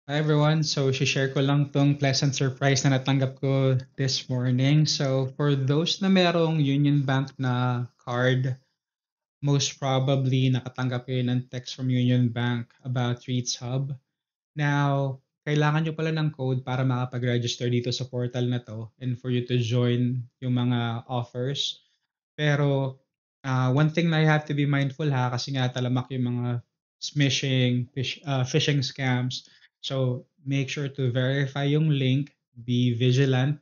Hi everyone. So, share ko lang tong pleasant surprise na natanggap ko this morning. So, for those na merong Union Bank na card, most probably nakatanggap kayo ng text from Union Bank about Treats Hub. Now, kailangan nyo pala ng code para makapag-register dito sa portal na to and for you to join yung mga offers. Pero, one thing na you have to be mindful ha, kasi nga talamak yung mga phishing scams. So, make sure to verify yung link, be vigilant,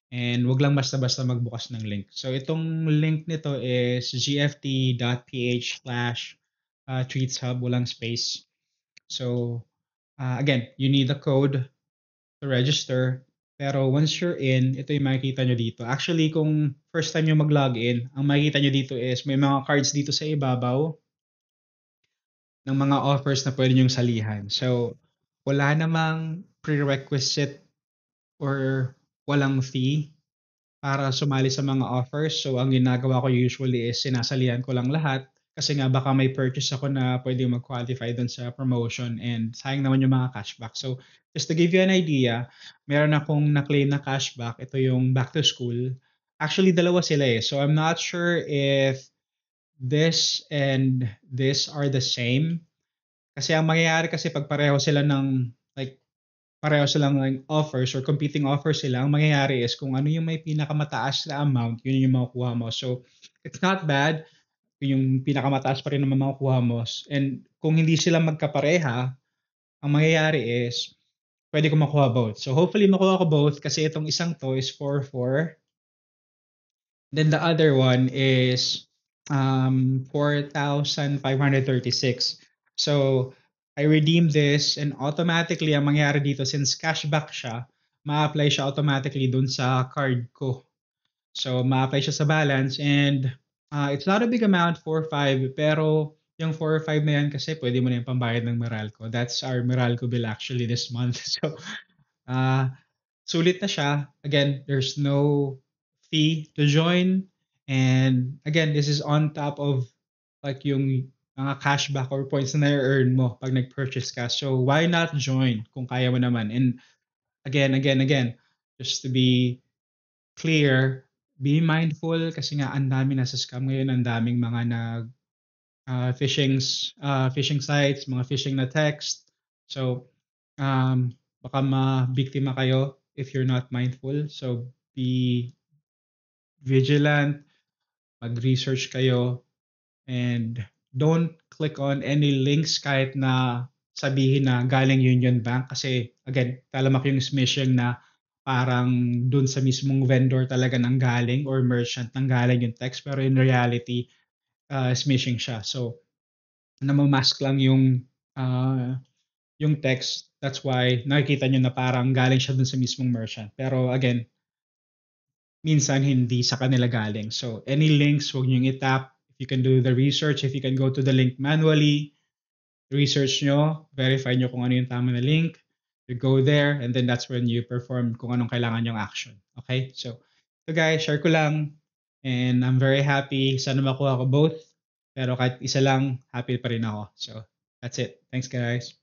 and wag lang basta-basta magbukas ng link. So, itong link nito is gft.ph/treatshub, walang space. So, again, you need a code to register. Pero once you're in, ito yung makikita nyo dito. Actually, kung first time nyo mag-login, ang makikita nyo dito is may mga cards dito sa ibabaw ng mga offers na pwede nyong salihan. So, wala namang prerequisite or walang fee para sumali sa mga offers. So, ang ginagawa ko usually is sinasalihan ko lang lahat kasi nga baka may purchase ako na pwede mag-qualify dun sa promotion and sayang naman yung mga cashback. So, just to give you an idea, meron akong na-claim na cashback. Ito yung back to school. Actually, dalawa sila eh. So, I'm not sure if this and this are the same. Kasi ang mangyayari kasi pag pareho sila ng like pareho silang like offers or competing offers sila, ang mangyayari is kung ano yung may pinakamataas na amount, yun yung makukuha mo. So, it's not bad kung yung pinakamataas pa rin naman makukuha mo. And kung hindi sila magkapareha, ang mangyayari is pwede ko makuha both. So, hopefully makuha ko both kasi itong isang to is 4-4. Then the other one is 4,536. So, I redeemed this and automatically ang mangyari dito since cashback siya, ma-apply siya automatically dun sa card ko. So, ma-apply siya sa balance and it's not a big amount, 4-5, pero yung 4-5 na yan kasi pwede mo na yung pambayad ng Meralco. That's our Meralco bill actually this month. So, uh, sulit na siya. Again, there's no fee to join. And again, this is on top of like yung mga cashback or points na na-earn mo pag nag-purchase ka. So why not join kung kaya mo naman? And again, just to be clear, be mindful kasi nga ang dami nasa scam ngayon, ang daming mga nag phishing sites, mga phishing na text. So baka mabiktima kayo if you're not mindful. So be vigilant, mag-research kayo, and don't click on any links kahit na sabihin na galing Union Bank kasi again, talamak yung smishing na parang dun sa mismong vendor talaga nang galing or merchant nang galing yung text pero in reality, smishing siya. So, namamask lang uh, yung text. That's why nakikita nyo na parang galing siya dun sa mismong merchant. Pero again, minsan hindi sa kanila galing. So any links, huwag nyo i-tap. If you can do the research, if you can go to the link manually, research nyo, verify nyo kung ano yung tama na link, you go there, and then that's when you perform kung anong kailangan yung action. Okay? So guys, share ko lang. And I'm very happy. Sana makuha ko both. Pero kahit isa lang, happy pa rin ako. So that's it. Thanks guys.